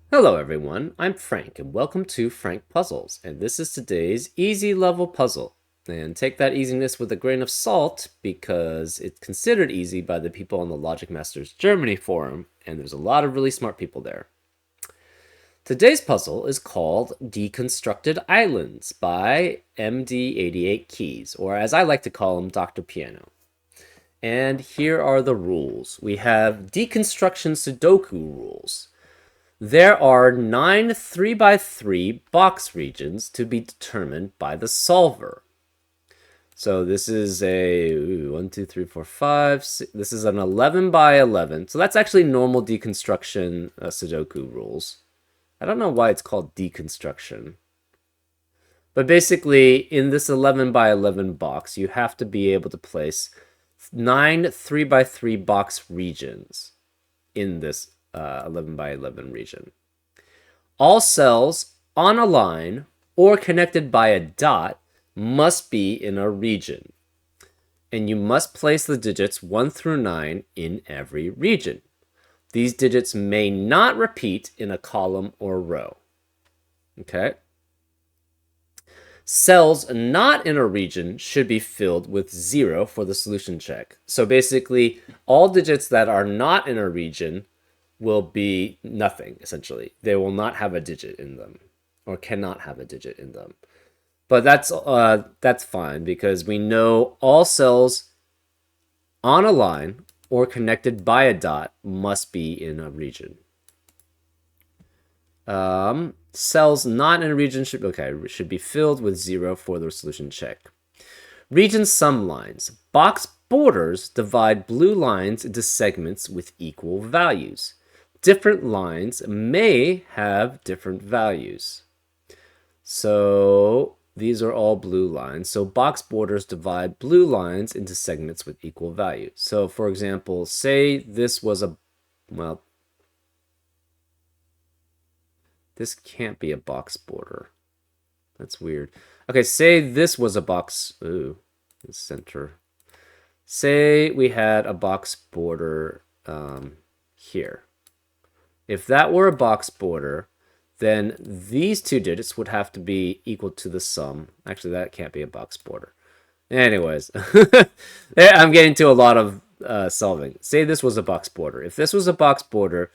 Hello everyone, I'm Frank and welcome to Frank Puzzles, and this is today's easy level puzzle. And take that easiness with a grain of salt because it's considered easy by the people on the Logic Masters Germany forum, and there's a lot of really smart people there. Today's puzzle is called Deconstructed Islands by MD88 Keys, or as I like to call him, Dr. Piano. And here are the rules. We have deconstruction Sudoku rules. There are 9 3x3 box regions to be determined by the solver. So this is a 1, 2, 3, 4, 5. This is an 11 by 11. So that's actually normal deconstruction Sudoku rules. I don't know why it's called deconstruction. But basically, in this 11 by 11 box, you have to be able to place 9 3x3 box regions in this 11 by 11 region. All cells on a line or connected by a dot must be in a region. And you must place the digits 1 through 9 in every region. These digits may not repeat in a column or row. Okay? Cells not in a region should be filled with 0 for the solution check. So basically, all digits that are not in a region will be nothing, essentially. They will not have a digit in them, or cannot have a digit in them. But that's fine, because we know all cells on a line or connected by a dot must be in a region. Cells not in a region should be filled with 0 for the solution check. Region sum lines. Box borders divide blue lines into segments with equal values. Different lines may have different values. So these are all blue lines. So box borders divide blue lines into segments with equal value. So for example, say this was well, this can't be a box border. That's weird. Okay, say this was a box, center. Say we had a box border here. If that were a box border, then these two digits would have to be equal to the sum. Actually, that can't be a box border. Anyways, I'm getting to a lot of solving. Say this was a box border. If this was a box border,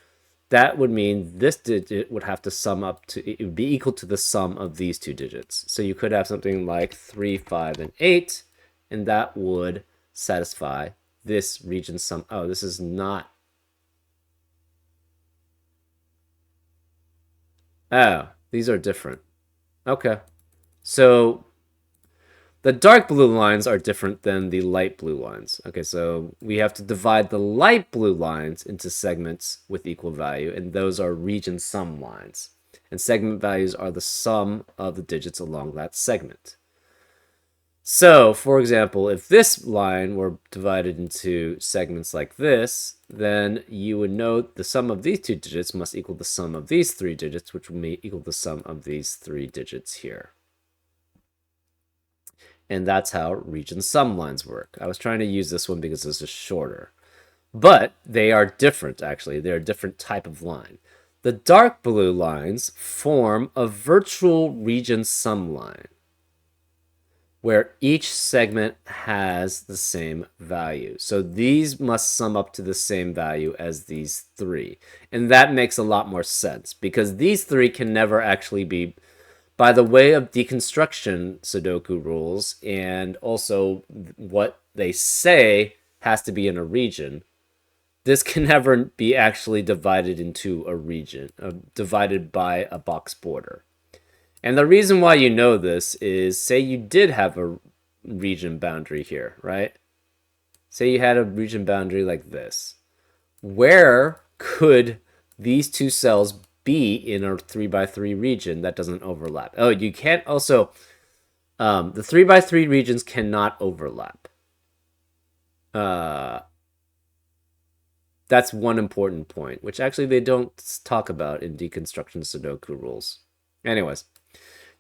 that would mean this digit would have to sum up to, it would be equal to the sum of these two digits. So you could have something like 3, 5, and 8, and that would satisfy this region sum. Oh, this is not. Oh, these are different. Okay. So the dark blue lines are different than the light blue lines. Okay, so we have to divide the light blue lines into segments with equal value, and those are region sum lines. And segment values are the sum of the digits along that segment. So, for example, if this line were divided into segments like this, then you would know the sum of these two digits must equal the sum of these three digits, which would equal the sum of these three digits here. And that's how region sum lines work. I was trying to use this one because this is shorter. But they are different, actually. They're a different type of line. The dark blue lines form a virtual region sum line, where each segment has the same value. So these must sum up to the same value as these three. And that makes a lot more sense, because these three can never actually be, by the way of deconstruction Sudoku rules, and also what they say has to be in a region, this can never be actually divided into a region, divided by a box border. And the reason why you know this is, say you did have a region boundary here, right? Say you had a region boundary like this. Where could these two cells be in a 3x3 region that doesn't overlap? Oh, you can't also, the 3x3 regions cannot overlap. That's one important point, which actually they don't talk about in deconstruction Sudoku rules. Anyways,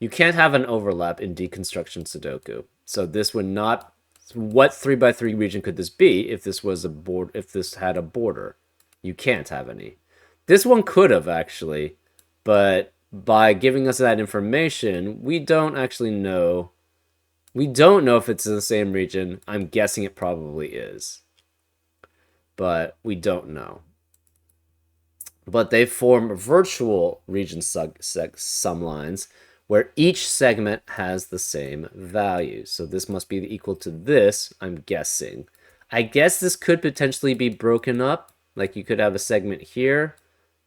you can't have an overlap in deconstruction Sudoku. So this would not. What 3x3 region could this be if this was a board? If this had a border, you can't have any. This one could have actually, But by giving us that information, we don't actually know. We don't know if it's in the same region. I'm guessing it probably is, but we don't know. But they form virtual region sum lines where each segment has the same value. So this must be equal to this, I'm guessing. I guess this could potentially be broken up. Like you could have a segment here,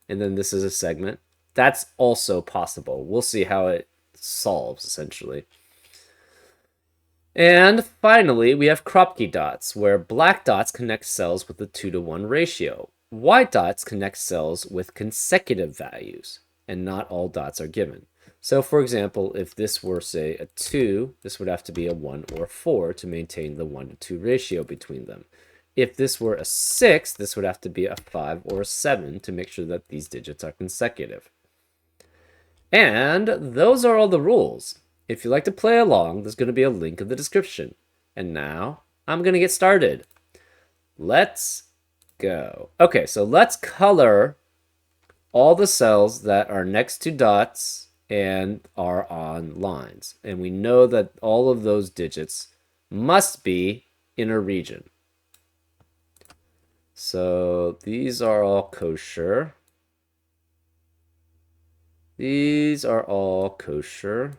and then this is a segment. That's also possible. We'll see how it solves, essentially. And finally, we have Kropke dots, where black dots connect cells with a 2-to-1 ratio. White dots connect cells with consecutive values, and not all dots are given. So for example, if this were, say, a 2, this would have to be a 1 or a 4 to maintain the 1-to-2 ratio between them. If this were a 6, this would have to be a 5 or a 7 to make sure that these digits are consecutive. And those are all the rules. If you'd like to play along, there's going to be a link in the description. And now, I'm going to get started. Let's go. Okay, so let's color all the cells that are next to dots and are on lines. And we know that all of those digits must be in a region. So these are all kosher. These are all kosher.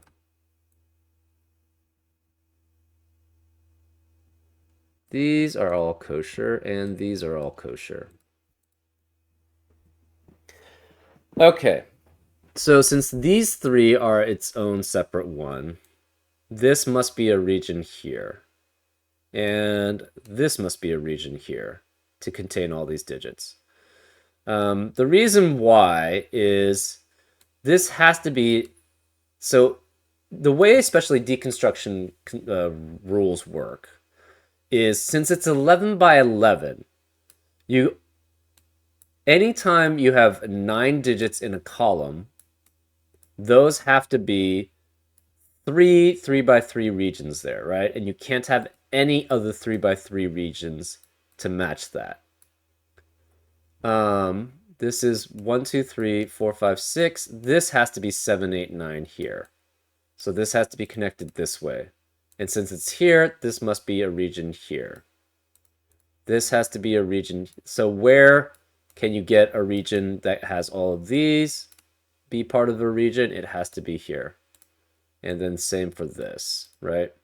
These are all kosher, and these are all kosher. Okay, so since these three are its own separate one, this must be a region here. And this must be a region here to contain all these digits. The reason why is this has to be... So the way especially deconstruction rules work is since it's 11 by 11, anytime you have 9 digits in a column, those have to be 3 by 3 regions there, right? And you can't have any of the 3 by 3 regions to match that. This is 1, 2, 3, 4, 5, 6. This has to be 7, 8, 9 here. So this has to be connected this way. And since it's here, this must be a region here. This has to be a region. So where can you get a region that has all of these be part of a region? It has to be here. And then same for this, right?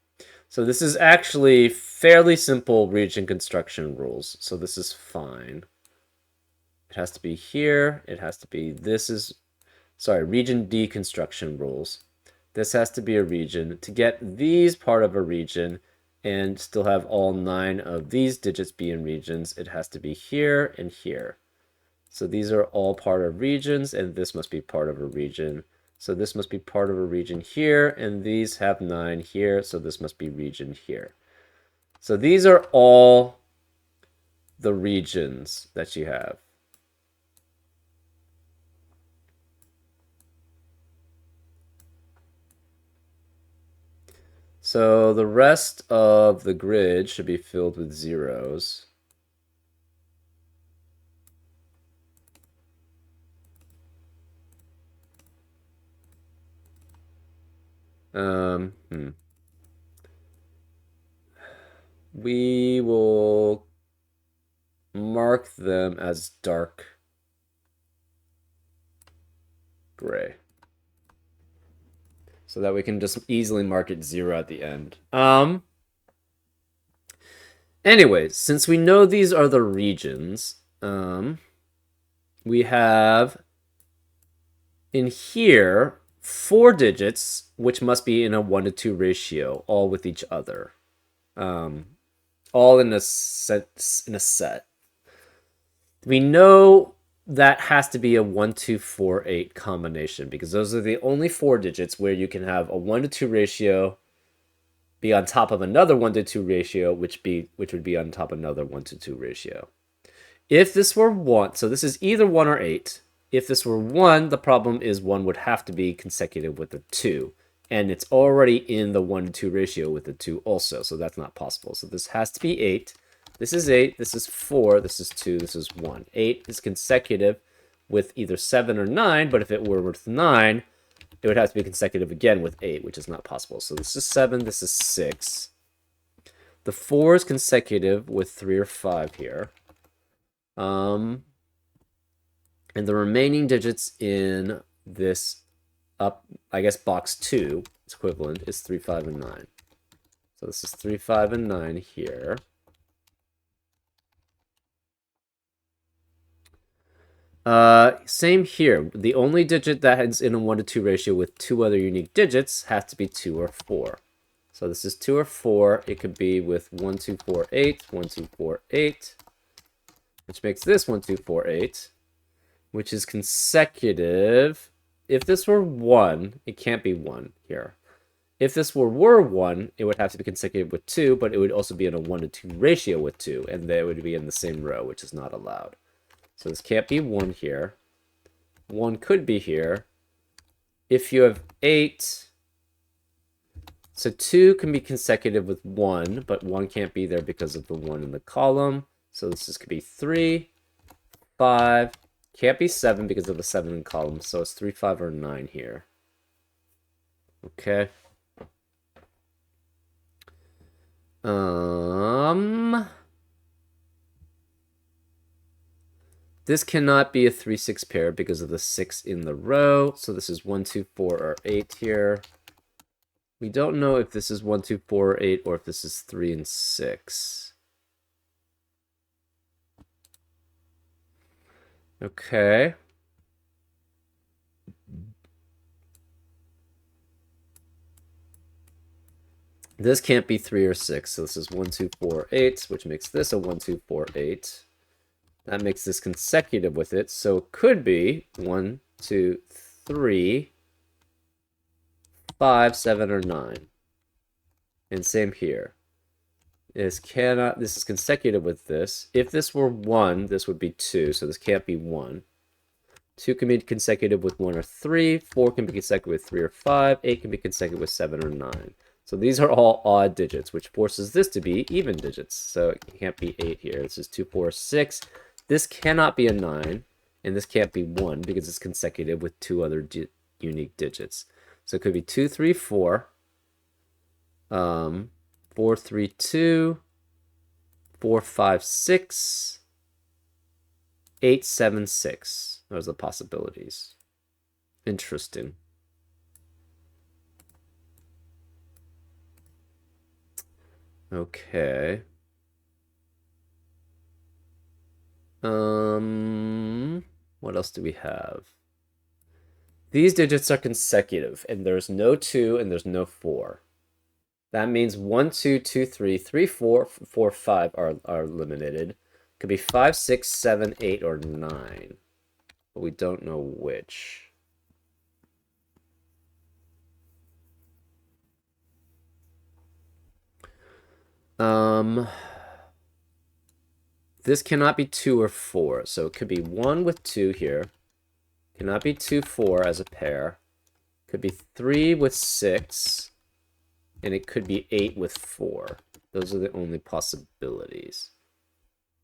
So this is actually fairly simple region construction rules. So this is fine. It has to be here. It has to be, region deconstruction rules. This has to be a region. To get these part of a region and still have all 9 of these digits be in regions, it has to be here and here. So these are all part of regions, and this must be part of a region. So this must be part of a region here, and these have 9 here, so this must be region here. So these are all the regions that you have. So the rest of the grid should be filled with zeros. We will mark them as dark gray, so that we can just easily mark it 0 at the end. Anyways, since we know these are the regions, we have in here 4 digits, which must be in a 1-to-2 ratio, all with each other. All in a set. We know that has to be a 1, 2, 4, 8 combination, because those are the only 4 digits where you can have a 1-to-2 ratio be on top of another 1-to-2 ratio, which would be on top of another 1-to-2 ratio. If this were 1, so this is either 1 or 8. If this were 1, the problem is 1 would have to be consecutive with a 2. And it's already in the 1-to-2 ratio with the 2 also, so that's not possible. So this has to be 8. This is 8, this is 4, this is 2, this is 1. 8 is consecutive with either 7 or 9, but if it were with 9, it would have to be consecutive again with 8, which is not possible. So this is 7, this is 6. The 4 is consecutive with 3 or 5 here. And the remaining digits in this I guess box 2, its equivalent, is 3, 5, and 9. So this is 3, 5, and 9 here. Same here. The only digit that is in a 1 to 2 ratio with 2 other unique digits has to be 2 or 4. So this is 2 or 4. It could be with 1, 2, 4, 8, 1, 2, 4, 8, which makes this 1, 2, 4, 8, which is consecutive. If this were 1, it can't be 1 here. If this were 1, it would have to be consecutive with 2, but it would also be in a 1 to 2 ratio with 2, and they would be in the same row, which is not allowed. So this can't be 1 here. 1 could be here. If you have 8, so 2 can be consecutive with 1, but 1 can't be there because of the 1 in the column. So this could be 3, 5, can't be 7 because of the 7 in the column, so it's 3, 5, or 9 here. Okay. This cannot be a 3, 6 pair because of the 6 in the row. So this is 1, 2, 4, or 8 here. We don't know if this is 1, 2, 4, or 8, or if this is 3 and 6. Okay. This can't be 3 or 6. So this is 1, 2, 4, 8, which makes this a 1, 2, 4, 8. That makes this consecutive with it. So it could be 1, 2, 3, 5, 7, or 9. And same here. This is consecutive with this. If this were 1, this would be 2. So this can't be 1. 2 can be consecutive with 1 or 3. 4 can be consecutive with 3 or 5. 8 can be consecutive with 7 or 9. So these are all odd digits, which forces this to be even digits. So it can't be 8 here. This is 2, 4, 6. This cannot be a 9, and this can't be 1 because it's consecutive with 2 other unique digits. So it could be 2, 3, 4, 4, 3, 2, 4, 5, 6, 8, 7, 6. Those are the possibilities. Interesting. Okay. What else do we have? These digits are consecutive, and there's no 2 and there's no 4. That means 1, 2, 2, 3, 3, 4, 4, 5 are eliminated. Could be 5, 6, 7, 8, or 9. But we don't know which. This cannot be 2 or 4, so it could be 1 with 2 here. Cannot be 2, 4 as a pair. Could be 3 with 6. And it could be 8 with 4. Those are the only possibilities.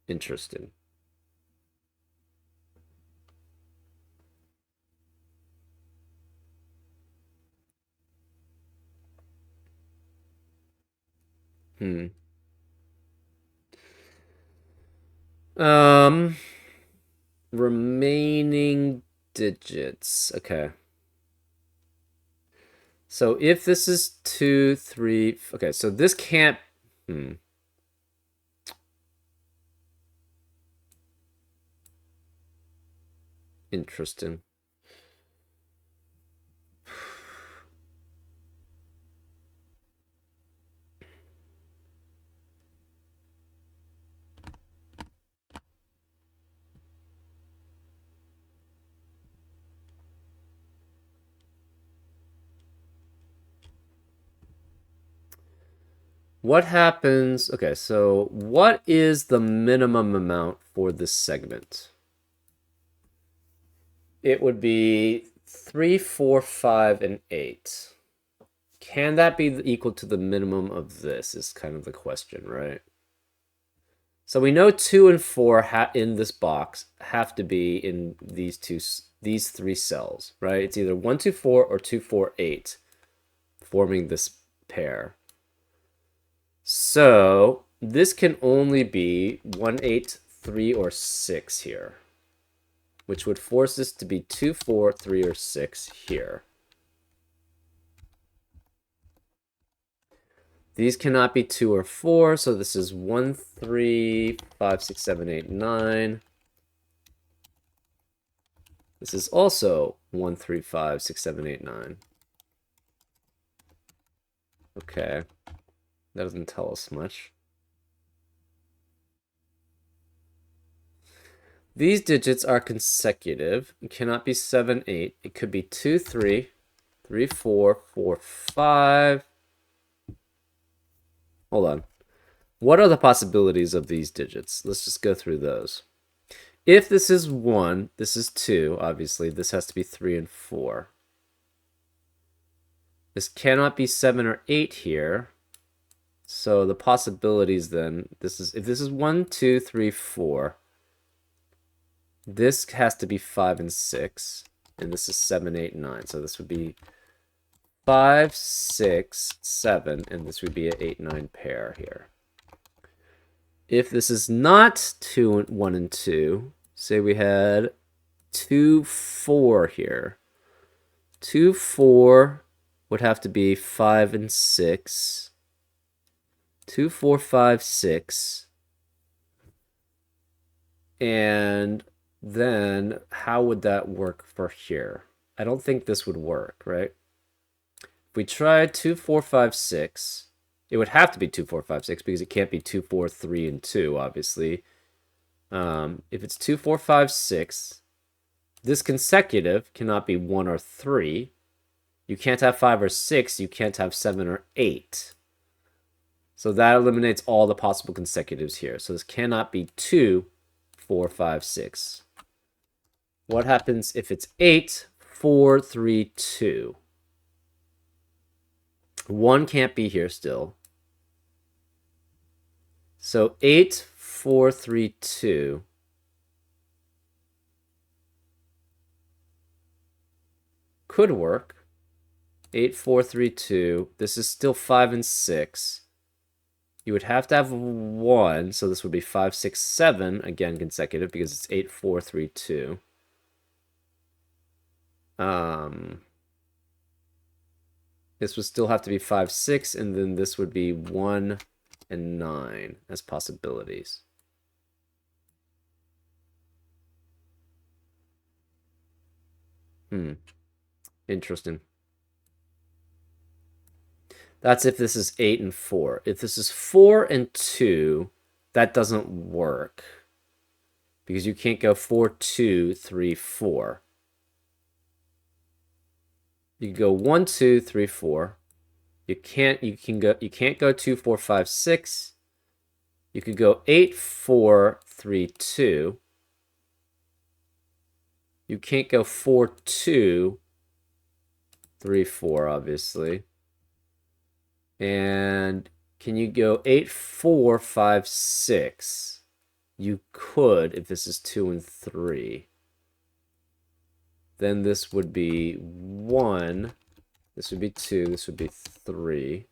Interesting. Remaining digits. Okay. So if this is 2, 3, okay, so this can't, Interesting. What happens? Okay, so what is the minimum amount for this segment? It would be 3, 4, 5, and 8. Can that be equal to the minimum of this is kind of the question, right? So we know 2 and 4 in this box have to be in these three cells, right? It's either 1, 2, 4 or 2, 4, 8 forming this pair. So this can only be 1, 8, 3, or 6 here, which would force this to be 2, 4, 3, or 6 here. These cannot be 2 or 4, so this is 1, 3, 5, 6, 7, 8, 9. This is also 1, 3, 5, 6, 7, 8, 9. Okay. That doesn't tell us much. These digits are consecutive. It cannot be 7, 8. It could be 2, 3, 3, 4, 4, 5. Hold on. What are the possibilities of these digits? Let's just go through those. If this is 1, this is 2, obviously. This has to be 3 and 4. This cannot be 7 or 8 here. So the possibilities then, if this is 1, 2, 3, 4, this has to be 5 and 6, and this is 7, 8, 9. So this would be 5, 6, 7, and this would be an 8, 9 pair here. If this is not 2, 1, and 2, say we had 2, 4 here. 2, 4 would have to be 5 and 6. 2, 4, 5, 6. And then how would that work for here? I don't think this would work, right? If we tried 2, 4, 5, 6, it would have to be 2, 4, 5, 6 because it can't be 2, 4, 3, and 2, obviously. If it's 2, 4, 5, 6, this consecutive cannot be 1 or 3. You can't have 5 or 6. You can't have 7 or 8. So that eliminates all the possible consecutives here. So this cannot be 2, 4, 5, 6. What happens if it's 8, 4, 3, 2? 1 can't be here still. So 8, 4, 3, 2. Could work. 8, 4, 3, 2. This is still 5 and 6. You would have to have 1, so this would be 5, 6, 7, again consecutive, because it's 8, 4, 3, 2. This would still have to be 5, 6, and then this would be 1 and 9 as possibilities. Interesting. That's if this is 8 and 4. If this is 4 and 2, that doesn't work. Because you can't go 4, 2, 3, 4. You can go 1, 2, 3, 4. You can't go 2, 4, 5, 6. You could go 8, 4, 3, 2. You can't go 4, 2, 3, 4, obviously. And can you go 8, 4, 5, 6? You could if this is 2 and 3. Then this would be 1. This would be 2. This would be 3.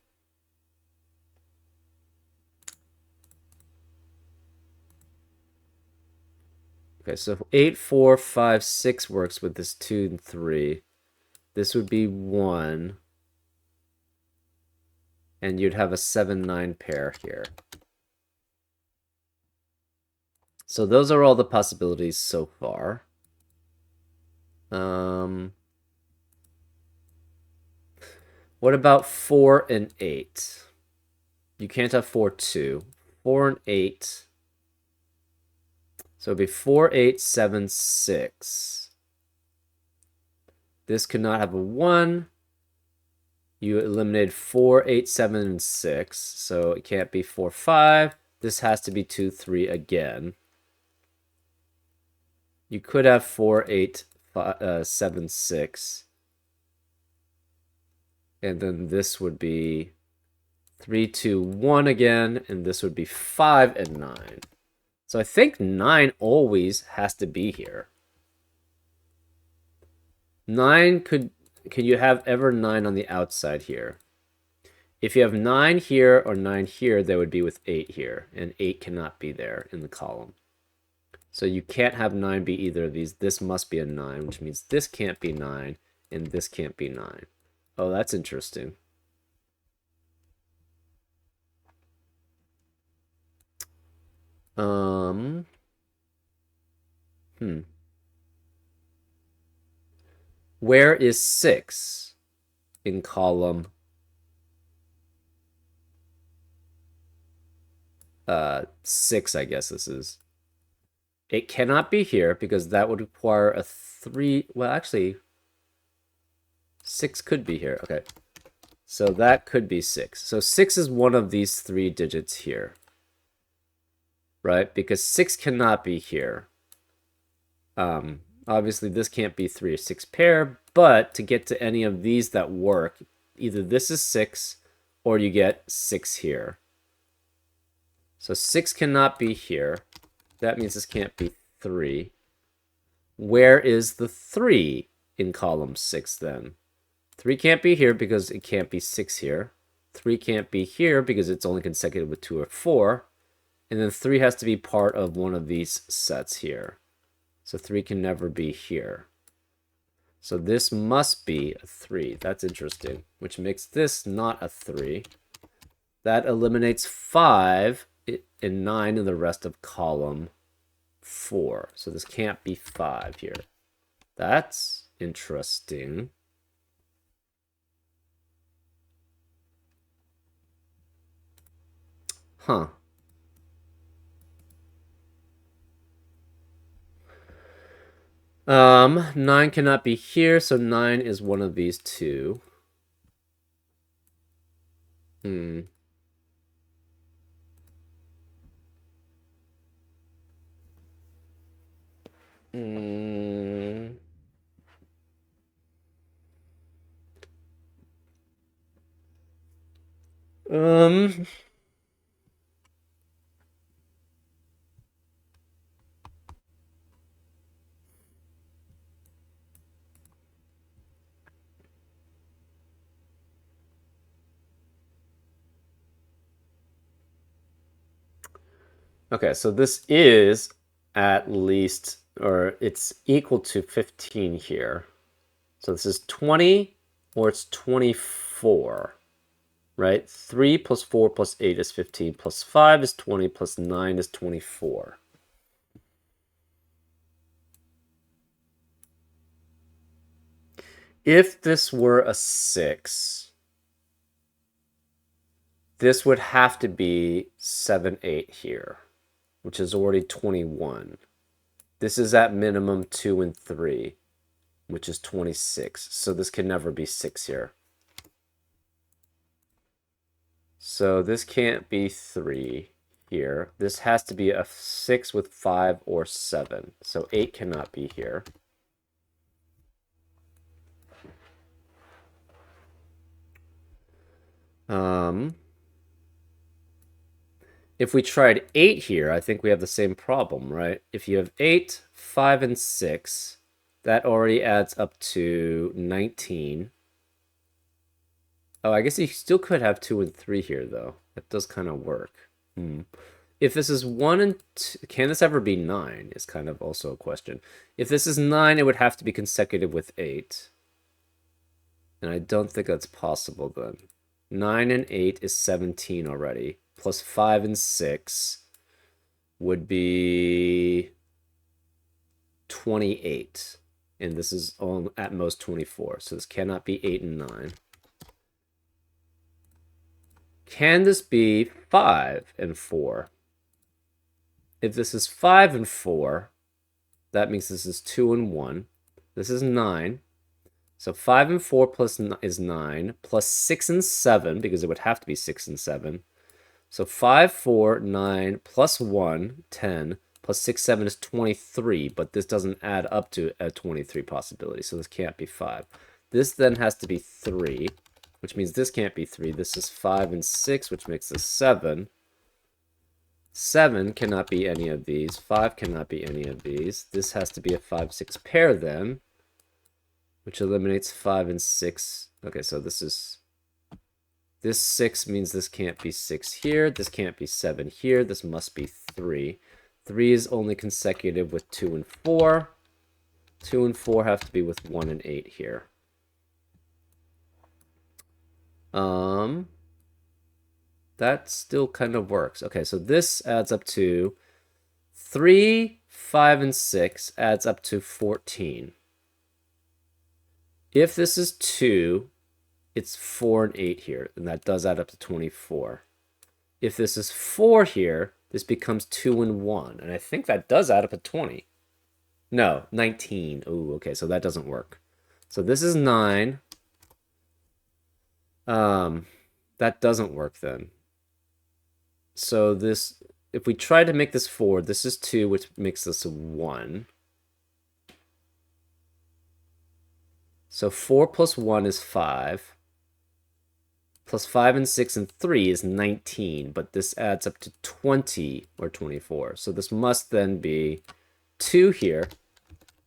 Okay, so 8, 4, 5, 6 works with this 2 and 3. This would be 1. And you'd have a 7, 9 pair here. So those are all the possibilities so far. What about 4 and 8? You can't have 4, 2. 4 and 8. So it'd be 4, 8, 7, 6. This could not have a 1. You eliminated 4, 8, 7, and 6. So it can't be 4, 5. This has to be 2, 3 again. You could have 4, 8, 7, 6. And then this would be 3, 2, 1 again. And this would be 5 and 9. So I think 9 always has to be here. 9 could you have ever 9 on the outside here? If you have 9 here or 9 here, they would be with 8 here, and 8 cannot be there in the column. So you can't have 9 be either of these. This must be a 9, which means this can't be 9, and this can't be 9. Oh, that's interesting. Where is 6 in column 6, I guess this is. It cannot be here because that would require a 3. Well, actually, 6 could be here. Okay. So that could be 6. So 6 is one of these 3 digits here. Right? Because 6 cannot be here. Obviously, this can't be 3 or 6 pair, but to get to any of these that work, either this is 6 or you get 6 here. So 6 cannot be here. That means this can't be 3. Where is the 3 in column 6 then? 3 can't be here because it can't be 6 here. 3 can't be here because it's only consecutive with 2 or 4. And then 3 has to be part of one of these sets here. So 3 can never be here. So this must be a 3. That's interesting, which makes this not a 3. That eliminates 5 and 9 in the rest of column 4. So this can't be 5 here. That's interesting. Huh. Um, 9 cannot be here, so 9 is one of these two. Hmm. Hmm. Okay, so this is at least, or it's equal to 15 here. So this is 20 or it's 24, right? 3 plus 4 plus 8 is 15, plus 5 is 20, plus 9 is 24. If this were a 6, this would have to be 7, 8 here, which is already 21. This is at minimum 2 and 3, which is 26. So this can never be 6 here. So this can't be 3 here. This has to be a 6 with 5 or 7. So 8 cannot be here. If we tried 8 here, I think we have the same problem, right? If you have 8, 5, and 6, that already adds up to 19. Oh, I guess you still could have 2 and 3 here, though. That does kind of work. If this is 1 and 2, can this ever be 9 is kind of also a question. If this is 9, it would have to be consecutive with 8. And I don't think that's possible then. 9 and 8 is 17 already. Plus 5 and 6 would be 28. And this is at most 24. So this cannot be 8 and 9. Can this be 5 and 4? If this is 5 and 4, that means this is 2 and 1. This is 9. So 5 and 4 is 9, plus 6 and 7, because it would have to be 6 and 7. So 5, 4, 9, plus 1, 10, plus 6, 7 is 23, but this doesn't add up to a 23 possibility, so this can't be 5. This then has to be 3, which means this can't be 3. This is 5 and 6, which makes this 7. 7 cannot be any of these. 5 cannot be any of these. This has to be a 5-6 pair then, which eliminates 5 and 6. Okay, so this 6 means this can't be 6 here. This can't be 7 here. This must be 3. 3 is only consecutive with 2 and 4. 2 and 4 have to be with 1 and 8 here. That still kind of works. Okay, so this adds up to 3, 5, and 6 adds up to 14. If this is 2, it's 4 and 8 here, and that does add up to 24. If this is 4 here, this becomes 2 and 1, and I think that does add up to 20. No, 19. Ooh, okay, so that doesn't work. So this is 9. That doesn't work then. So this, if we try to make this 4, this is 2, which makes this a 1. So 4 plus 1 is 5. Plus 5 and 6 and 3 is 19, but this adds up to 20 or 24. So this must then be 2 here,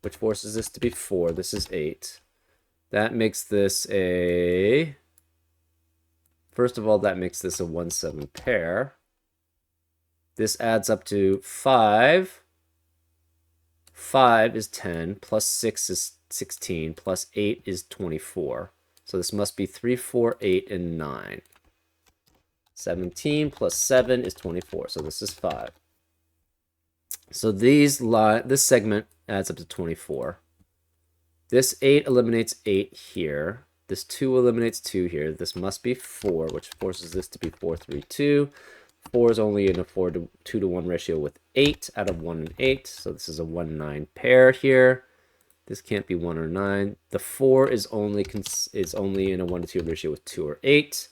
which forces this to be 4. This is 8. That makes this a... First of all, that makes this a 1-7 pair. This adds up to 5. 5 is 10, plus 6 is 16, plus 8 is 24. So this must be 3, 4, 8, and 9. 17 plus 7 is 24, so this is 5. So this segment adds up to 24. This 8 eliminates 8 here. This 2 eliminates 2 here. This must be 4, which forces this to be 4, 3, 2. 4 is only in a 2 to 1 ratio with 8 out of 1 and 8. So this is a 1-9 pair here. This can't be 1 or 9. The 4 is only in a 1 to 2 ratio with 2 or 8.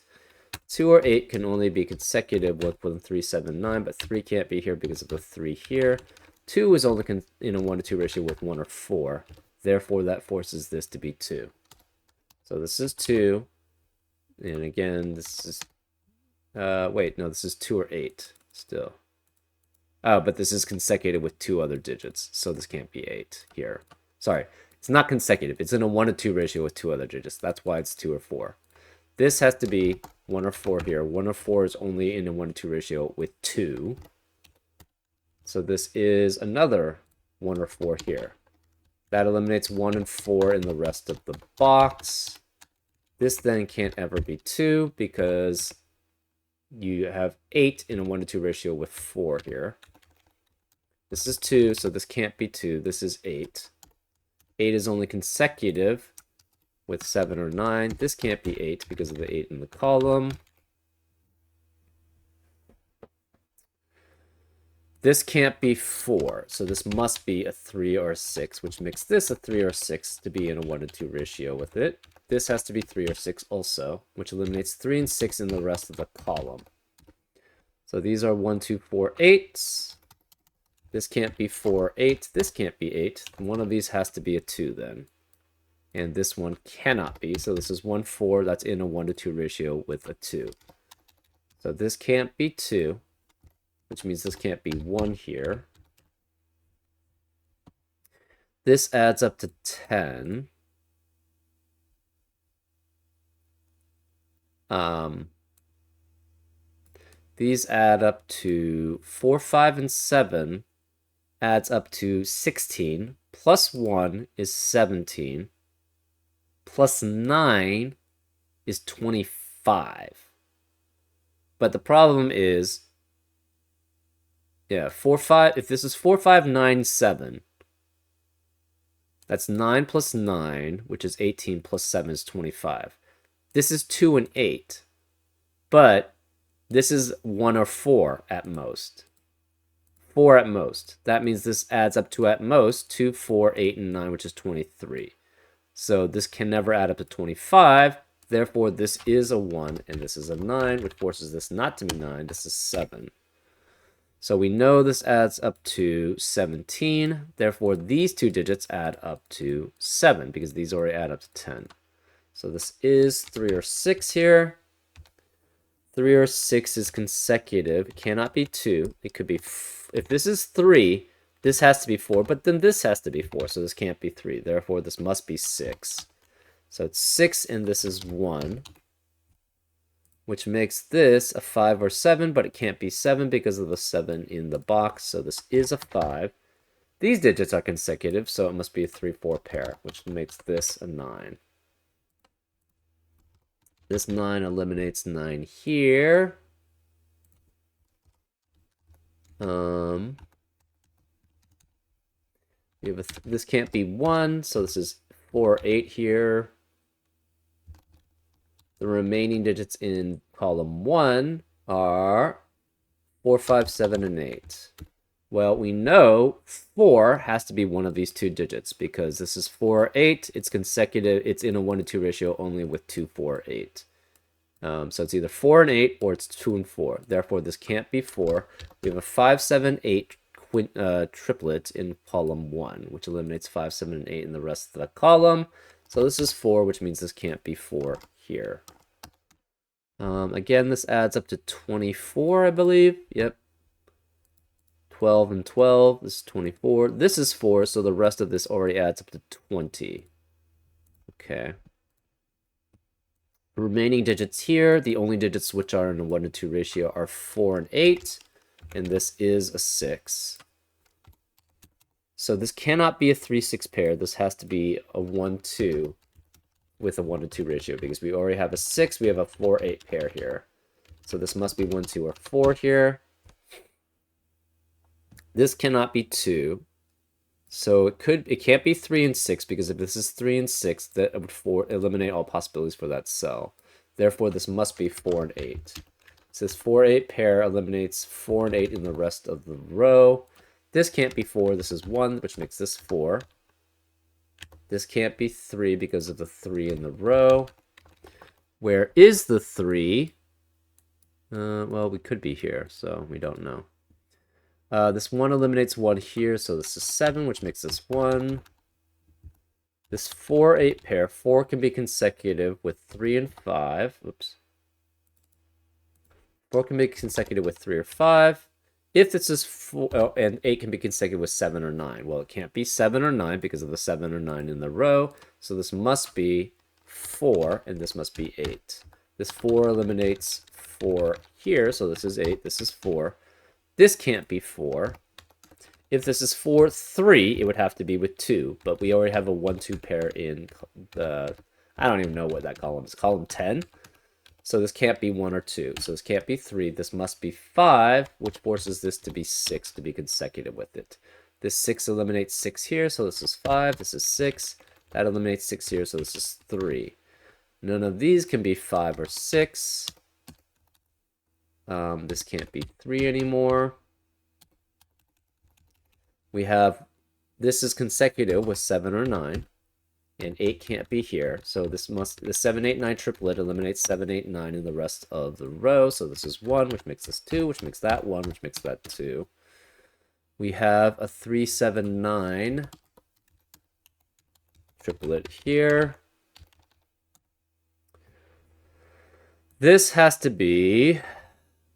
2 or 8 can only be consecutive with 1, 3, 7, 9, but 3 can't be here because of the 3 here. 2 is only in a 1 to 2 ratio with 1 or 4. Therefore, that forces this to be 2. So this is 2. And again, this is... wait, no, this is 2 or 8 still. Oh, but this is consecutive with 2 other digits, so this can't be 8 here. Sorry, it's not consecutive. It's in a 1 to 2 ratio with 2 other digits. That's why it's 2 or 4. This has to be 1 or 4 here. 1 or 4 is only in a 1 to 2 ratio with 2. So this is another 1 or 4 here. That eliminates 1 and 4 in the rest of the box. This then can't ever be 2 because you have 8 in a 1 to 2 ratio with 4 here. This is 2, so this can't be 2. This is 8. 8 is only consecutive with 7 or 9. This can't be 8 because of the 8 in the column. This can't be 4, so this must be a 3 or a 6, which makes this a 3 or 6 to be in a 1 to 2 ratio with it. This has to be 3 or 6 also, which eliminates 3 and 6 in the rest of the column. So these are 1, 2, 4, 8s. This can't be 4, 8. This can't be 8. One of these has to be a 2 then. And this one cannot be. So this is 1, 4. That's in a 1 to 2 ratio with a 2. So this can't be 2, which means this can't be 1 here. This adds up to 10. These add up to 4, 5, and 7 adds up to 16. Plus 1 is 17. Plus 9 is 25. But the problem is, yeah, 4, 5, if this is 4, 5, 9, 7, that's 9 plus 9, which is 18, plus 7 is 25. This is 2 and 8, but this is 1 or 4 at most. 4 at most. That means this adds up to at most 2, 4, 8, and 9, which is 23. So this can never add up to 25. Therefore, this is a 1, and this is a 9, which forces this not to be 9. This is 7. So we know this adds up to 17. Therefore, these two digits add up to 7, because these already add up to 10. So this is 3 or 6 here. 3 or 6 is consecutive. It cannot be 2. It could be, if this is 3, this has to be 4, but then this has to be 4, so this can't be 3. Therefore, this must be 6. So it's 6 and this is 1, which makes this a 5 or 7, but it can't be 7 because of the 7 in the box, so this is a 5. These digits are consecutive, so it must be a 3-4 pair, which makes this a 9. This 9 eliminates 9 here. We have this can't be 1, so this is 4, 8 here. The remaining digits in column 1 are 4, 5, 7, and 8. Well, we know 4 has to be one of these two digits because this is 4, 8. It's consecutive. It's in a 1 to 2 ratio only with 2, 4, 8. So it's either 4 and 8 or it's 2 and 4. Therefore, this can't be 4. We have a 5, 7, 8 triplet in column 1, which eliminates 5, 7, and 8 in the rest of the column. So this is 4, which means this can't be 4 here. Again, this adds up to 24, I believe. Yep. 12 and 12. This is 24. This is 4, so the rest of this already adds up to 20. Okay. The remaining digits here, the only digits which are in a 1 to 2 ratio are 4 and 8, and this is a 6. So this cannot be a 3-6 pair. This has to be a 1-2 with a 1 to 2 ratio because we already have a 6. We have a 4-8 pair here. So this must be 1, 2, or 4 here. This cannot be 2. So it can't be 3 and 6 because if this is 3 and 6, that would eliminate all possibilities for that cell. Therefore, this must be 4 and 8. So this 4-8 pair eliminates 4 and 8 in the rest of the row. This can't be 4. This is 1, which makes this 4. This can't be 3 because of the 3 in the row. Where is the 3? Well, we could be here, so we don't know. This 1 eliminates 1 here, so this is 7, which makes this 1. This 4-8 pair, 4 can be consecutive with 3 and 5. Oops. 4 can be consecutive with 3 or 5. If this is 4, and 8 can be consecutive with 7 or 9. Well, it can't be 7 or 9 because of the 7 or 9 in the row. So this must be 4, and this must be 8. This 4 eliminates 4 here, so this is 8, this is 4. This can't be 4. If this is 4, 3, it would have to be with 2, but we already have a 1-2 pair in the, I don't even know what that column is, column 10. So this can't be 1 or 2. So this can't be 3. This must be 5, which forces this to be 6 to be consecutive with it. This 6 eliminates 6 here, so this is 5. This is 6. That eliminates 6 here, so this is 3. None of these can be 5 or 6. This can't be 3 anymore. We have, this is consecutive with 7 or 9. And 8 can't be here, so this must, the 7, 8, 9 triplet eliminates 7, 8, 9 in the rest of the row. So this is 1, which makes this 2, which makes that 1, which makes that 2. We have a 3, 7, 9 triplet here. This has to be,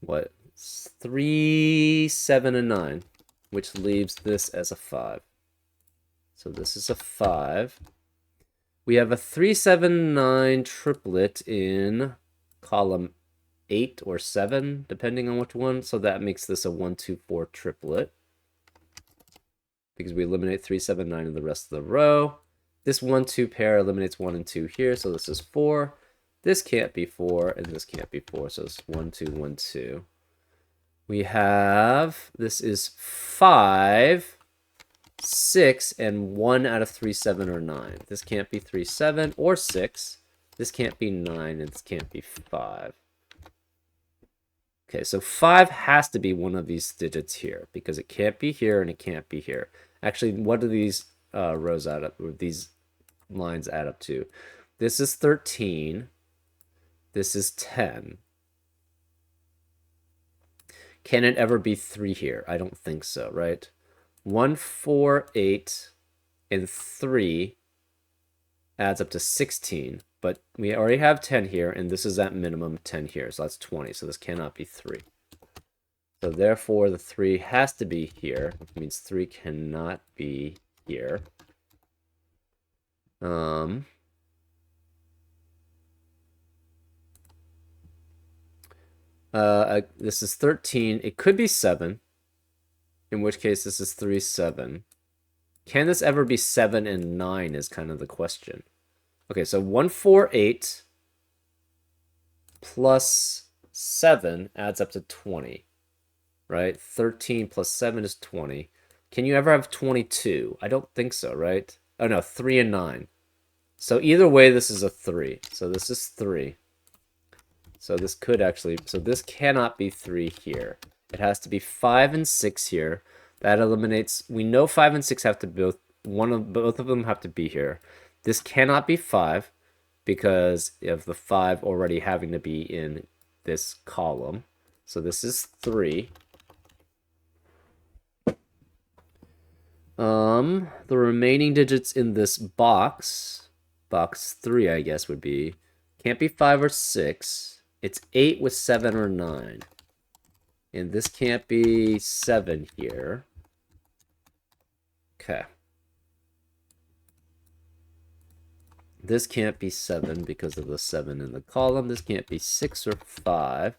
what, 3, 7, and 9, which leaves this as a 5. So this is a 5. We have a 3, 7, 9 triplet in column 8 or 7, depending on which one. So that makes this a 1, 2, 4 triplet. Because we eliminate 3, 7, 9 in the rest of the row. This 1, 2 pair eliminates 1 and 2 here, so this is 4. This can't be 4, and this can't be 4, so it's 1, 2, 1, 2. We have, this is 5. 6 and 1 out of 3, 7, or 9. This can't be 3, 7, or 6. This can't be 9, and this can't be 5. Okay, so 5 has to be one of these digits here, because it can't be here and it can't be here. Actually, what do these rows add up, or these lines add up to? This is 13. This is 10. Can it ever be 3 here? I don't think so, right? 1, 4, 8, and 3 adds up to 16. but we already have 10 here, and this is at minimum 10 here, so that's 20, so this cannot be 3. So therefore, the 3 has to be here, which means 3 cannot be here. This is 13. It could be 7, in which case this is 3, 7. Can this ever be 7 and 9 is kind of the question. Okay, so 148 plus 7 adds up to 20, right? 13 plus 7 is 20. Can you ever have 22? I don't think so, right? Oh, no, 3 and 9. So either way, this is a 3. So this is 3. So this could actually... So this cannot be 3 here. It has to be 5 and 6 here. That eliminates... We know 5 and 6 have to both... Both of them have to be here. This cannot be 5 because of the 5 already having to be in this column. So this is 3. The remaining digits in this box 3, I guess, would be... Can't be 5 or 6. It's 8 with 7 or 9. And this can't be 7 here. Okay. This can't be 7 because of the 7 in the column. This can't be 6 or 5.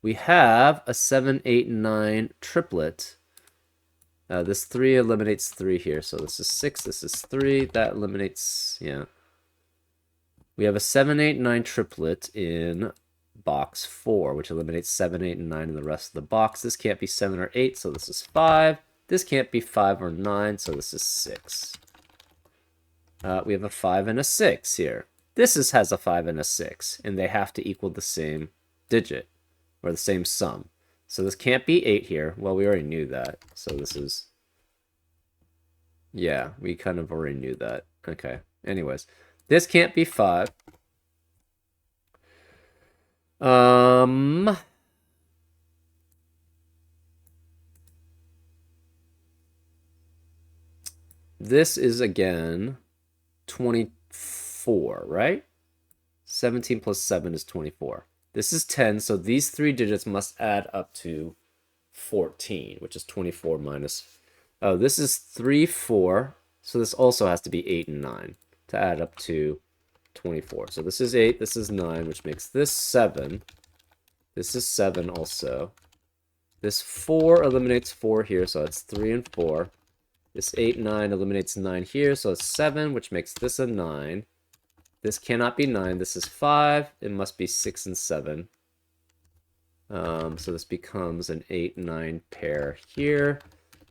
We have a 7, 8, 9 triplet. This 3 eliminates 3 here. So this is 6, this is 3. That eliminates, yeah. We have a 7, 8, 9 triplet in box 4, which eliminates 7, 8, and 9 in the rest of the box. This can't be 7 or 8, so this is 5. This can't be 5 or 9, so this is 6. We have a 5 and a 6 here. This has a 5 and a 6, and they have to equal the same digit, or the same sum. So this can't be 8 here. Well, we already knew that. So this is... Yeah, we kind of already knew that. Okay. Anyways, this can't be 5. This is, again, 24, right? 17 plus 7 is 24. This is 10, so these 3 digits must add up to 14, which is 24 minus... Oh, this is 3, 4, so this also has to be 8 and 9 to add up to 24. So this is 8, this is 9, which makes this 7. This is 7 also. This 4 eliminates 4 here, so it's 3 and 4. This 8, 9 eliminates 9 here, so it's 7, which makes this a 9. This cannot be 9. This is 5. It must be 6 and 7. So this becomes an 8, 9 pair here.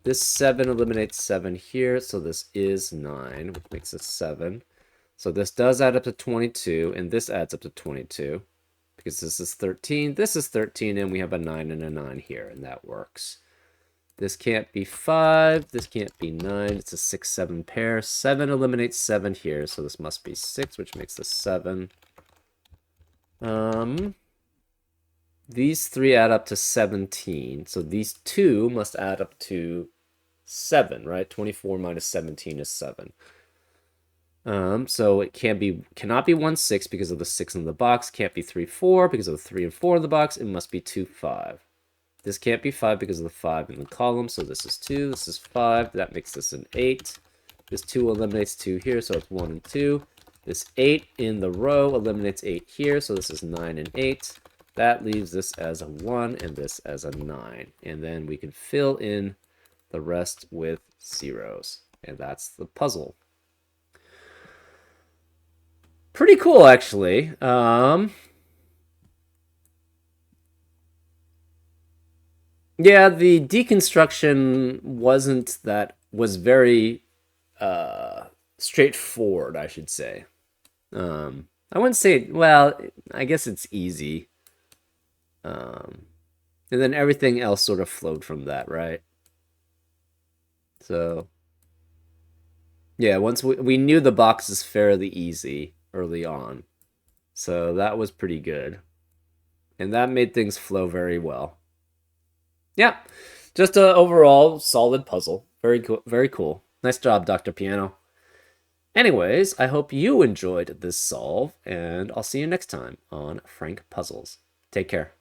This 7 eliminates 7 here, so this is 9, which makes it 7. So this does add up to 22, and this adds up to 22. Because this is 13, this is 13, and we have a 9 and a 9 here, and that works. This can't be 5, this can't be 9, it's a 6, 7 pair. 7 eliminates 7 here, so this must be 6, which makes this 7. These 3 add up to 17, so these 2 must add up to 7, right? 24 minus 17 is 7. So it cannot be 1, 6 because of the 6 in the box. Can't be 3, 4 because of the 3 and 4 in the box. It must be 2, 5. This can't be 5 because of the 5 in the column. So this is 2, this is 5. That makes this an 8. This 2 eliminates 2 here, so it's 1 and 2. This 8 in the row eliminates 8 here, so this is 9 and 8. That leaves this as a 1 and this as a 9. And then we can fill in the rest with zeros. And that's the puzzle. Pretty cool, actually. Yeah, the deconstruction was very straightforward, I should say. I wouldn't say, well, I guess it's easy. And then everything else sort of flowed from that, right? So, yeah, once we knew the box is fairly easy early on. So that was pretty good. And that made things flow very well. Yeah, just a overall solid puzzle. Very cool. Very cool. Nice job, Dr. Piano. Anyways, I hope you enjoyed this solve, and I'll see you next time on Frank Puzzles. Take care.